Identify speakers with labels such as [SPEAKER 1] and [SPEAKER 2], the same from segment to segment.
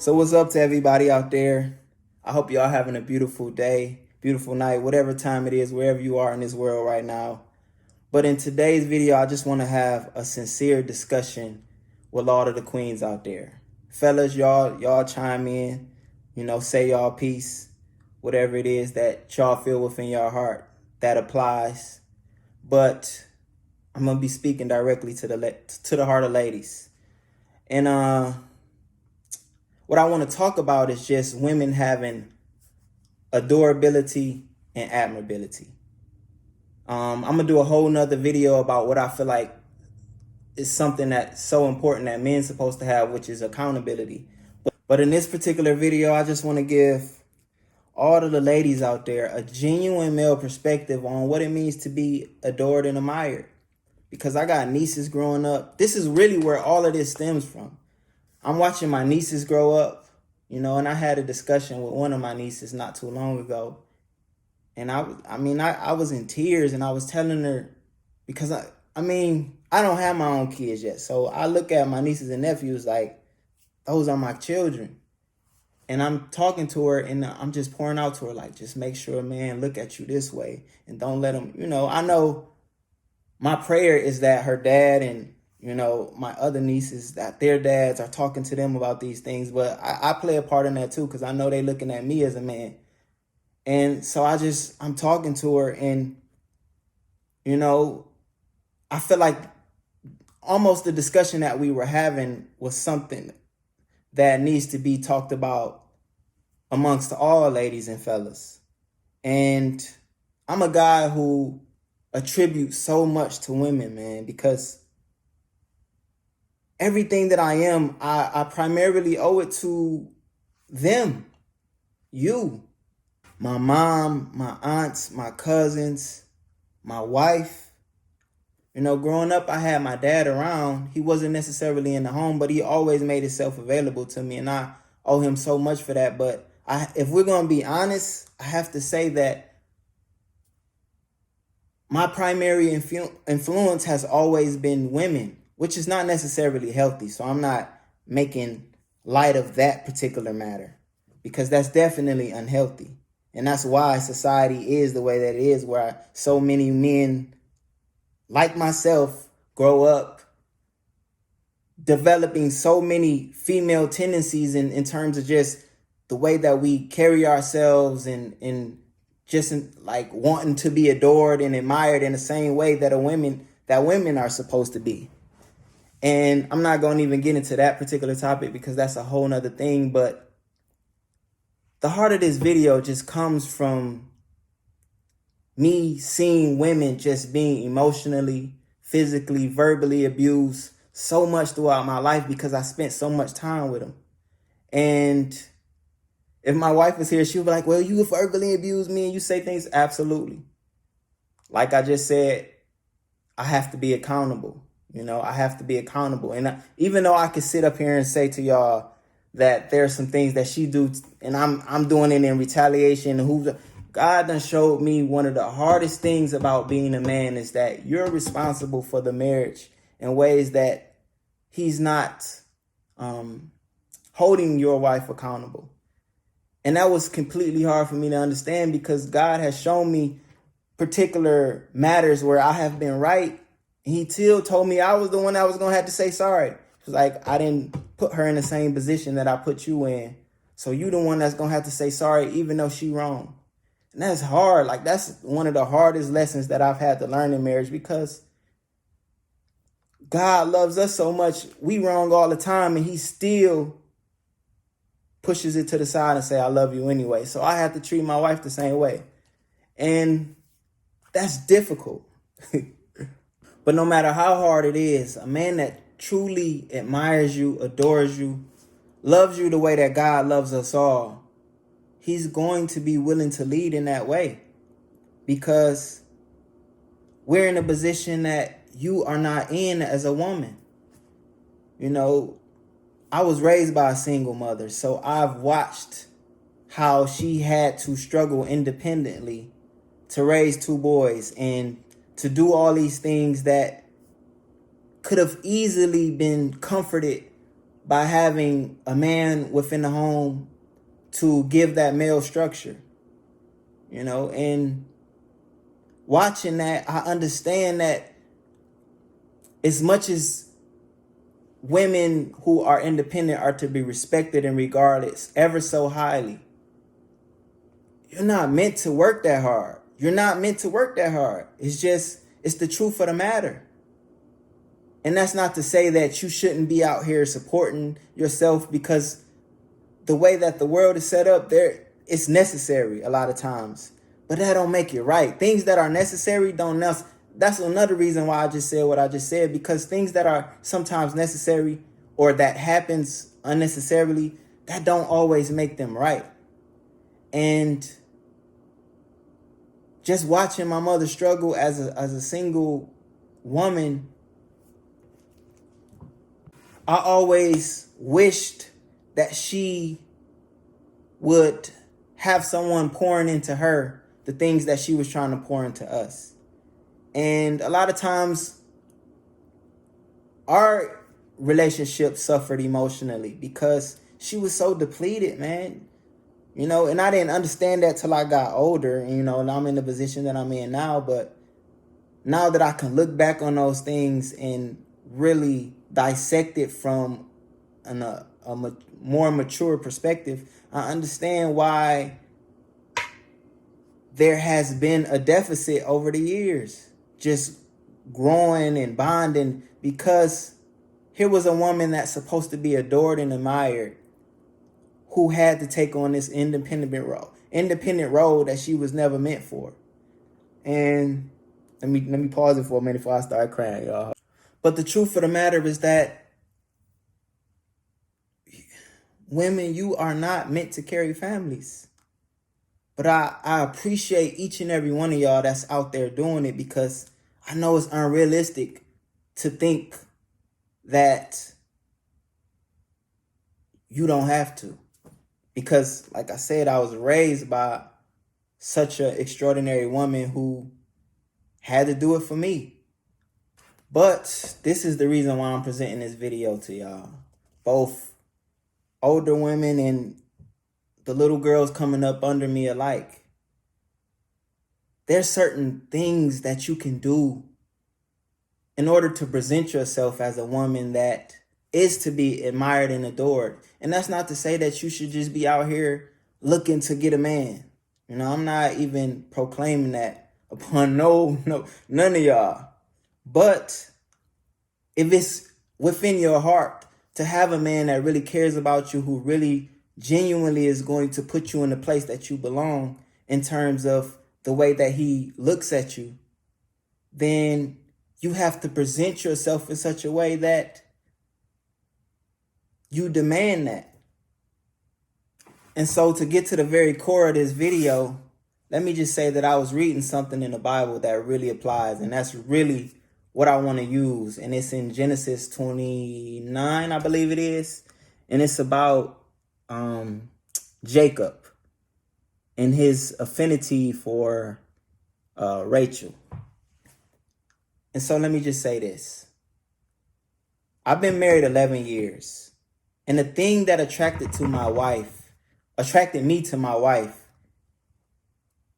[SPEAKER 1] So what's up to everybody out there? I hope y'all having a beautiful day, beautiful night, whatever time it is, wherever you are in this world right now. But in today's video, I just want to have a sincere discussion with all of the queens out there. Fellas, y'all chime in, say y'all piece, whatever it is that y'all feel within your heart, that applies. But I'm gonna be speaking directly to the heart of ladies. And what I want to talk about is just women having adorability and admirability. I'm gonna do a whole nother video about what I feel like is something that's so important that men's supposed to have, which is accountability. But in this particular video, I just want to give all of the ladies out there a genuine male perspective on what it means to be adored and admired. Because I got nieces growing up. This is really where all of this stems from. I'm watching my nieces grow up, and I had a discussion with one of my nieces not too long ago. And I was in tears, and I was telling her, because I don't have my own kids yet. So I look at my nieces and nephews like those are my children. And I'm talking to her and I'm just pouring out to her, like, just make sure, man, look at you this way. And don't let them, I know my prayer is that her dad and, my other nieces, that their dads are talking to them about these things. But I play a part in that too, because I know they looking at me as a man. And so I'm talking to her and, I feel like almost the discussion that we were having was something that needs to be talked about amongst all ladies and fellas. And I'm a guy who attributes so much to women, man, because everything that I am, I primarily owe it to them, you, my mom, my aunts, my cousins, my wife. Growing up, I had my dad around. He wasn't necessarily in the home, but he always made himself available to me, and I owe him so much for that. But if we're going to be honest, I have to say that my primary influence has always been women, which is not necessarily healthy. So I'm not making light of that particular matter, because that's definitely unhealthy. And that's why society is the way that it is, where so many men like myself grow up developing so many female tendencies in terms of just the way that we carry ourselves and just like wanting to be adored and admired in the same way that women are supposed to be. And I'm not going to even get into that particular topic because that's a whole nother thing. But the heart of this video just comes from me seeing women just being emotionally, physically, verbally abused so much throughout my life because I spent so much time with them. And if my wife was here, she would be like, well, you verbally abuse me and you say things. Absolutely. Like I just said, I have to be accountable. I have to be accountable. And even though I could sit up here and say to y'all that there's some things that she do and I'm doing it in retaliation, God done showed me one of the hardest things about being a man is that you're responsible for the marriage in ways that he's not holding your wife accountable. And that was completely hard for me to understand because God has shown me particular matters where I have been right. And he still told me I was the one that was going to have to say sorry. It was like, I didn't put her in the same position that I put you in. So you the one that's going to have to say sorry, even though she wrong. And that's hard. Like, that's one of the hardest lessons that I've had to learn in marriage because God loves us so much. We wrong all the time and he still pushes it to the side and say, I love you anyway. So I have to treat my wife the same way. And that's difficult. But no matter how hard it is, a man that truly admires you, adores you, loves you the way that God loves us all, he's going to be willing to lead in that way because we're in a position that you are not in as a woman. I was raised by a single mother, so I've watched how she had to struggle independently to raise two boys and to do all these things that could have easily been comforted by having a man within the home to give that male structure, and watching that, I understand that as much as women who are independent are to be respected and regarded ever so highly, you're not meant to work that hard. You're not meant to work that hard. It's the truth of the matter. And that's not to say that you shouldn't be out here supporting yourself, because the way that the world is set up, it's necessary a lot of times. But that don't make it right. Things that are necessary don't that's another reason why I just said what I just said, because things that are sometimes necessary or that happens unnecessarily, that don't always make them right. And just watching my mother struggle as a single woman, I always wished that she would have someone pouring into her the things that she was trying to pour into us. And a lot of times our relationship suffered emotionally because she was so depleted, man. And I didn't understand that till I got older, and I'm in the position that I'm in now. But now that I can look back on those things and really dissect it from a more mature perspective, I understand why there has been a deficit over the years, just growing and bonding, because here was a woman that's supposed to be adored and admired, who had to take on this independent role that she was never meant for. And let me pause it for a minute before I start crying, y'all. But the truth of the matter is that women, you are not meant to carry families. But I appreciate each and every one of y'all that's out there doing it, because I know it's unrealistic to think that you don't have to. Because, like I said, I was raised by such an extraordinary woman who had to do it for me. But this is the reason why I'm presenting this video to y'all. Both older women and the little girls coming up under me alike. There's certain things that you can do in order to present yourself as a woman that is to be admired and adored. And that's not to say that you should just be out here looking to get a man. I'm not even proclaiming that upon none of y'all. But if it's within your heart to have a man that really cares about you, who really genuinely is going to put you in the place that you belong in terms of the way that he looks at you, then you have to present yourself in such a way that you demand that. And so, to get to the very core of this video, let me just say that I was reading something in the Bible that really applies, and that's really what I want to use. And it's in Genesis 29, I believe it is. And it's about Jacob and his affinity for Rachel. And so let me just say this. I've been married 11 years. And the thing that attracted me to my wife,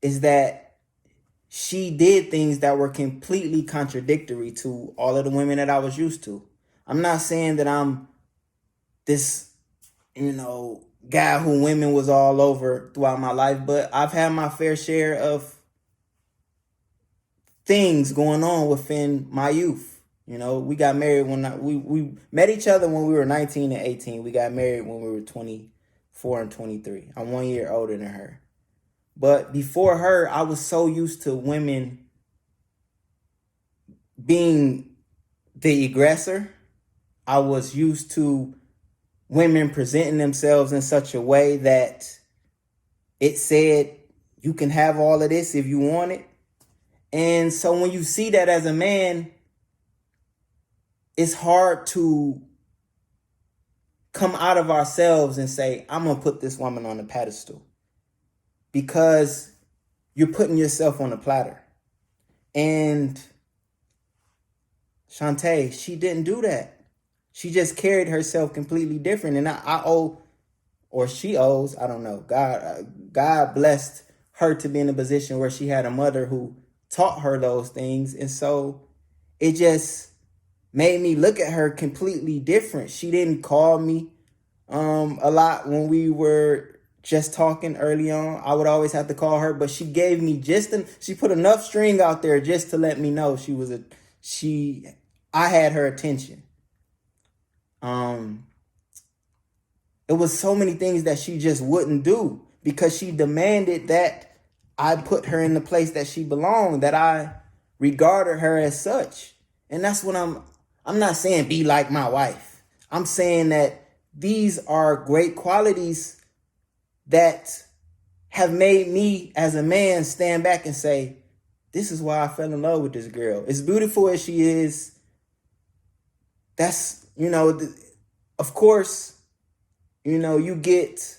[SPEAKER 1] is that she did things that were completely contradictory to all of the women that I was used to. I'm not saying that I'm this, guy who women was all over throughout my life, but I've had my fair share of things going on within my youth. We got married we met each other when we were 19 and 18. We got married when we were 24 and 23. I'm 1 year older than her. But before her, I was so used to women being the aggressor. I was used to women presenting themselves in such a way that it said, you can have all of this if you want it. And so when you see that as a man, it's hard to come out of ourselves and say, I'm going to put this woman on a pedestal, because you're putting yourself on a platter. And Shantae, she didn't do that. She just carried herself completely different. And I owe, or she owes, I don't know. God blessed her to be in a position where she had a mother who taught her those things. And so it just made me look at her completely different. She didn't call me a lot when we were just talking early on. I would always have to call her, but she gave me she put enough string out there just to let me know I had her attention. It was so many things that she just wouldn't do because she demanded that I put her in the place that she belonged, that I regarded her as such. And that's what I'm not saying be like my wife. I'm saying that these are great qualities that have made me as a man stand back and say, this is why I fell in love with this girl. As beautiful as she is, that's, of course, you get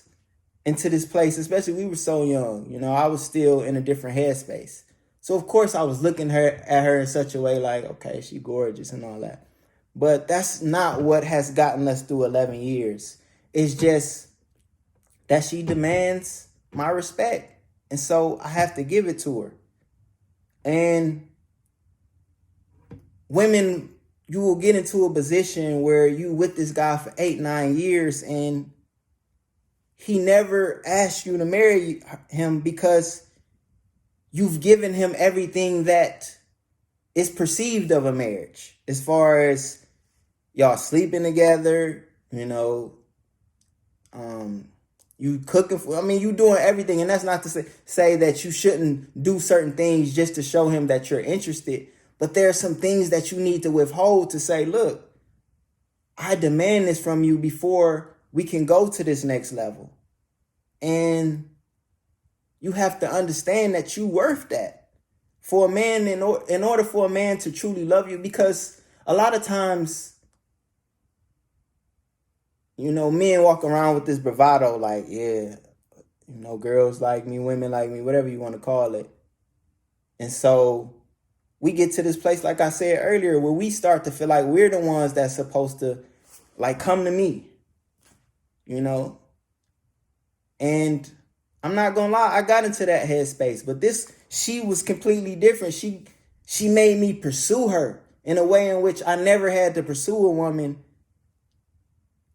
[SPEAKER 1] into this place, especially we were so young, I was still in a different headspace. So of course I was looking at her in such a way like, okay, she gorgeous and all that. But that's not what has gotten us through 11 years. It's just that she demands my respect. And so I have to give it to her. And women, you will get into a position where you with this guy for 8-9 years and he never asked you to marry him because you've given him everything that is perceived of a marriage, as far as y'all sleeping together, you cooking you doing everything. And that's not to say that you shouldn't do certain things just to show him that you're interested. But there are some things that you need to withhold to say, look, I demand this from you before we can go to this next level. And you have to understand that you worth that. For a man, in order for a man to truly love you, because a lot of times, men walk around with this bravado like, yeah, girls like me, women like me, whatever you want to call it. And so we get to this place, like I said earlier, where we start to feel like we're the ones that's supposed to like come to me, and I'm not gonna lie, I got into that headspace, but she was completely different. She made me pursue her in a way in which I never had to pursue a woman.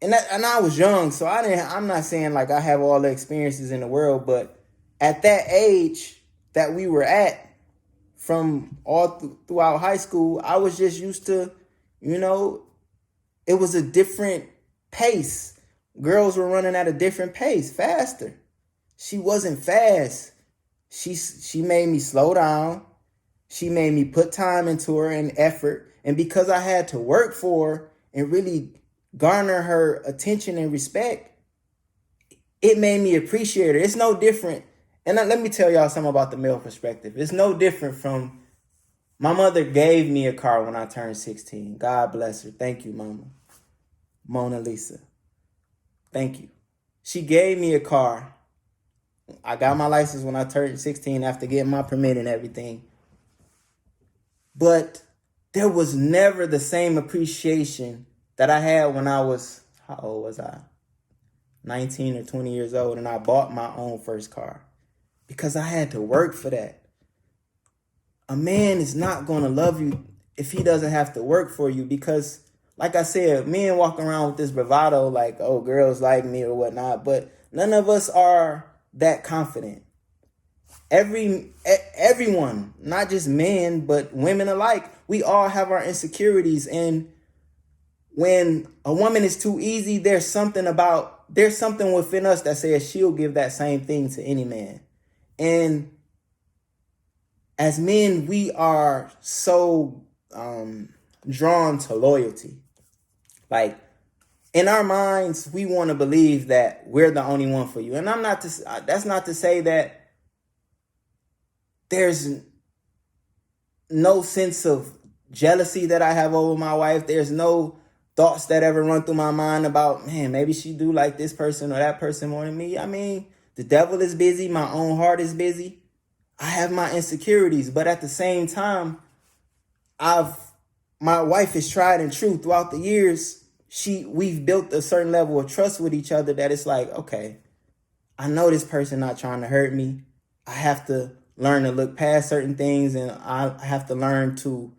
[SPEAKER 1] And I was young, so I'm not saying like I have all the experiences in the world, but at that age that we were at, from all throughout high school, I was just used to, it was a different pace. Girls were running at a different pace, faster. She wasn't fast. She made me slow down. She made me put time into her and effort. And because I had to work for her and really garner her attention and respect, it made me appreciate her. It's no different. And let me tell y'all something about the male perspective. It's no different from my mother gave me a car when I turned 16. God bless her. Thank you, Mama. Mona Lisa. Thank you. She gave me a car. I got my license when I turned 16 after getting my permit and everything. But there was never the same appreciation that I had when I was, how old was I? 19 or 20 years old, and I bought my own first car. Because I had to work for that. A man is not going to love you if he doesn't have to work for you, because, like I said, men walk around with this bravado like, oh, girls like me or whatnot, but none of us are that confident. Everyone, not just men, but women alike, we all have our insecurities. And when a woman is too easy, there's something within us that says she'll give that same thing to any man. And as men, we are so drawn to loyalty. Like, in our minds, we want to believe that we're the only one for you. And that's not to say that there's no sense of jealousy that I have over my wife. There's no thoughts that ever run through my mind about, man, maybe she do like this person or that person more than me. I mean, the devil is busy. My own heart is busy. I have my insecurities, but at the same time, my wife is tried and true throughout the years. we've built a certain level of trust with each other that it's like, okay, I know this person not trying to hurt me. I have to learn to look past certain things, and I have to learn to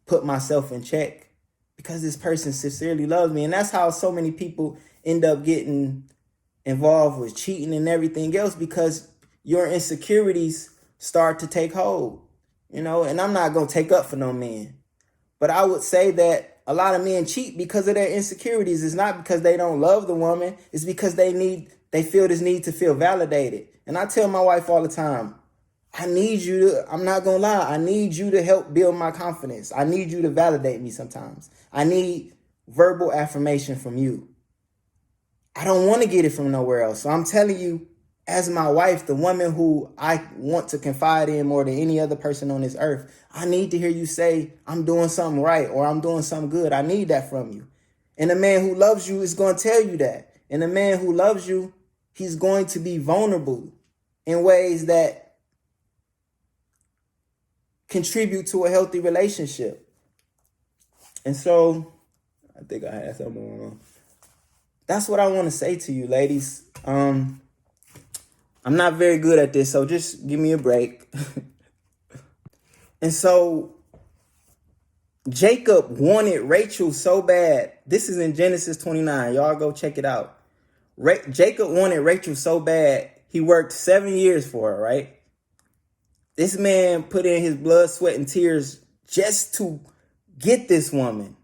[SPEAKER 1] put myself in check because this person sincerely loves me. And that's how so many people end up getting involved with cheating and everything else, because your insecurities start to take hold, and I'm not going to take up for no men, but I would say that a lot of men cheat because of their insecurities. It's not because they don't love the woman. It's because they feel this need to feel validated. And I tell my wife all the time, I'm not going to lie, I need you to help build my confidence. I need you to validate me sometimes. I need verbal affirmation from you. I don't want to get it from nowhere else. So I'm telling you, as my wife, the woman who I want to confide in more than any other person on this earth, I need to hear you say, I'm doing something right, or I'm doing something good. I need that from you. And a man who loves you is going to tell you that. And a man who loves you, he's going to be vulnerable in ways that contribute to a healthy relationship. And so I think I had something on. That's what I want to say to you, ladies. I'm not very good at this, so just give me a break. And so Jacob wanted Rachel so bad. This is in Genesis 29. Y'all go check it out. Jacob wanted Rachel so bad, he worked 7 years for her, right? This man put in his blood, sweat, and tears just to get this woman.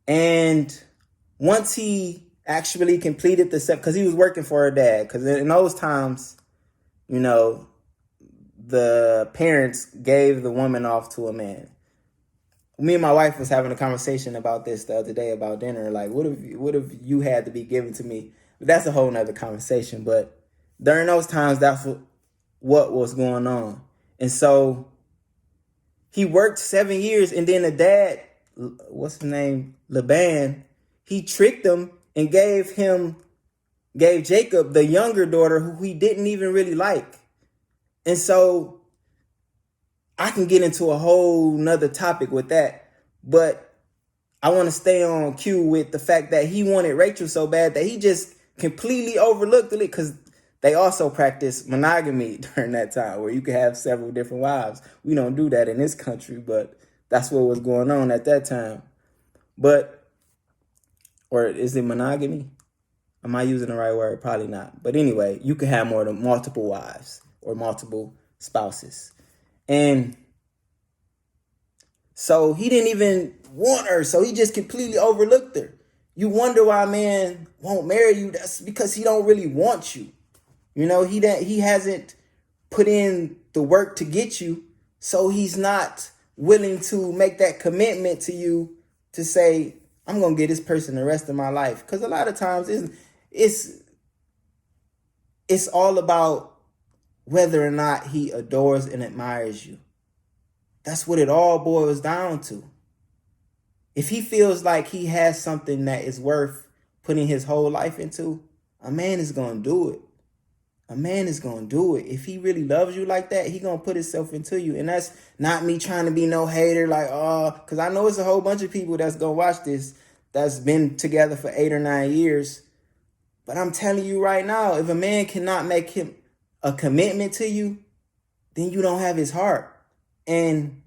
[SPEAKER 1] And once he actually completed because he was working for her dad, because in those times, the parents gave the woman off to a man. Me and my wife was having a conversation about this the other day about dinner. Like, what if you had to be given to me? But that's a whole nother conversation. But during those times, that's what was going on. And so he worked 7 years, and then the dad, what's his name, Laban, he tricked him and gave Jacob the younger daughter who he didn't even really like. And so I can get into a whole nother topic with that, but I want to stay on cue with the fact that he wanted Rachel so bad that he just completely overlooked it, because they also practiced monogamy during that time where you could have several different wives. We don't do that in this country, but that's what was going on at that time. Or is it monogamy? Am I using the right word? Probably not. But anyway, you can have more than multiple wives or multiple spouses. And so he didn't even want her. So he just completely overlooked her. You wonder why a man won't marry you. That's because he don't really want you. He hasn't put in the work to get you. So he's not willing to make that commitment to you to say, I'm going to get this person the rest of my life. Because a lot of times it's all about whether or not he adores and admires you. That's what it all boils down to. If he feels like he has something that is worth putting his whole life into, a man is going to do it. A man is going to do it. If he really loves you like that, he going to put himself into you. And that's not me trying to be no hater, like, because I know it's a whole bunch of people that's going to watch this that's been together for 8 or 9 years. But I'm telling you right now, if a man cannot make him a commitment to you, then you don't have his heart. And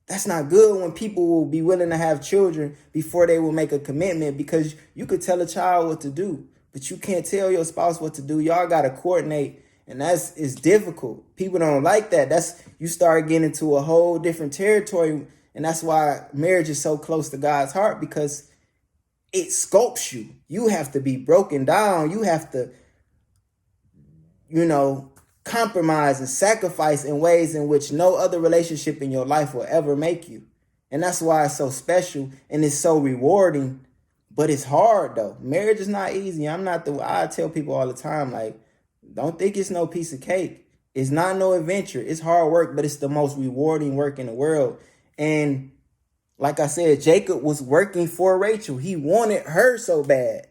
[SPEAKER 1] that's not good when people will be willing to have children before they will make a commitment, because you could tell a child what to do, but you can't tell your spouse what to do. Y'all got to coordinate, and it's difficult. People don't like that. You start getting into a whole different territory, and that's why marriage is so close to God's heart, because it sculpts you. You have to be broken down. You have to, compromise and sacrifice in ways in which no other relationship in your life will ever make you. And that's why it's so special and it's so rewarding, but it's hard though. Marriage is not easy. I tell people all the time, like, don't think it's no piece of cake. It's not no adventure. It's hard work, but it's the most rewarding work in the world. And like I said, Jacob was working for Rachel. He wanted her so bad,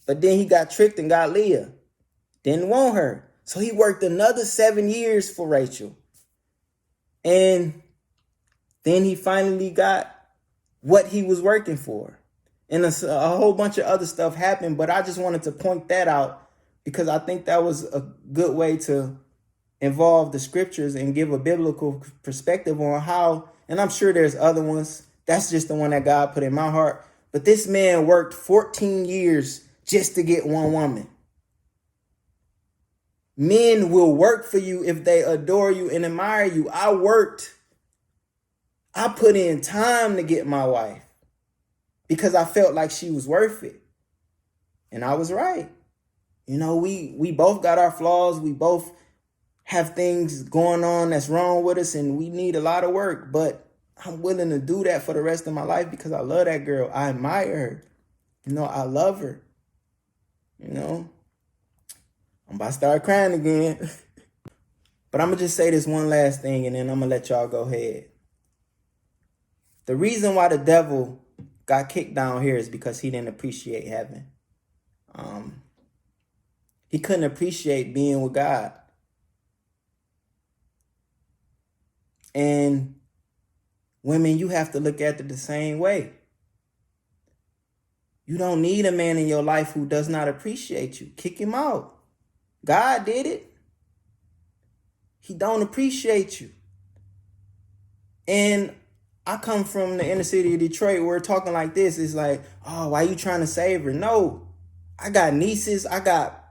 [SPEAKER 1] but then he got tricked and got Leah. Didn't want her. So he worked another 7 years for Rachel. And then he finally got what he was working for. And a whole bunch of other stuff happened, but I just wanted to point that out because I think that was a good way to involve the scriptures and give a biblical perspective on how, and I'm sure there's other ones. That's just the one that God put in my heart. But this man worked 14 years just to get one woman. Men will work for you if they adore you and admire you. I put in time to get my wife because I felt like she was worth it. And I was right. You know, we both got our flaws. We both have things going on that's wrong with us and we need a lot of work. But I'm willing to do that for the rest of my life because I love that girl. I admire her. You know, I love her. You know, I'm about to start crying again. But I'm going to just say this one last thing and then I'm going to let y'all go ahead. The reason why the devil got kicked down here is because he didn't appreciate heaven. He couldn't appreciate being with God. And women, you have to look at it the same way. You don't need a man in your life who does not appreciate you. Kick him out. God did it. He don't appreciate you. And I come from the inner city of Detroit where talking like this is like, oh, why you trying to save her? No, I got nieces. I got,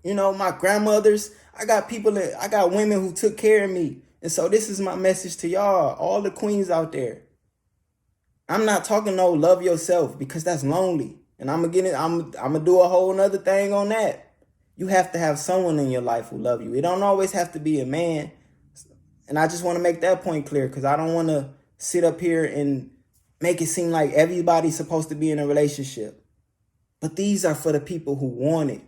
[SPEAKER 1] my grandmothers. I got women who took care of me. And so this is my message to y'all, all the queens out there. I'm not talking no love yourself because that's lonely. And I'm gonna do a whole nother thing on that. You have to have someone in your life who love you. It don't always have to be a man. And I just want to make that point clear because I don't want to sit up here and make it seem like everybody's supposed to be in a relationship. But these are for the people who want it.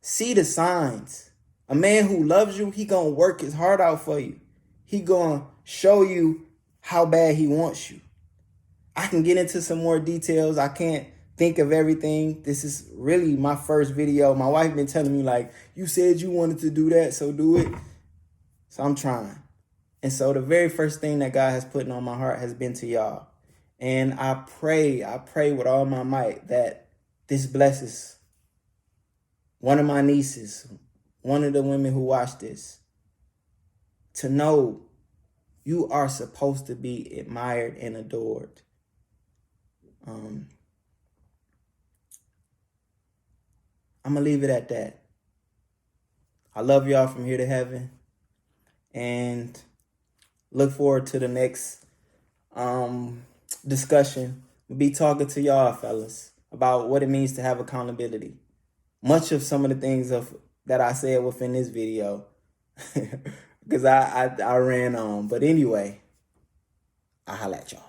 [SPEAKER 1] See the signs. A man who loves you, he gonna work his heart out for you. He gonna show you how bad he wants you. I can get into some more details. I can't think of everything. This is really my first video. My wife been telling me like, you said you wanted to do that, so do it. So I'm trying. And so the very first thing that God has put on my heart has been to y'all. And I pray with all my might that this blesses one of my nieces, one of the women who watch this, to know you are supposed to be admired and adored. I'm going to leave it at that. I love y'all from here to heaven. And look forward to the next discussion. We'll be talking to y'all, fellas, about what it means to have accountability. Much of some of the things that I said within this video, because I ran on. But anyway, I'll holla at y'all.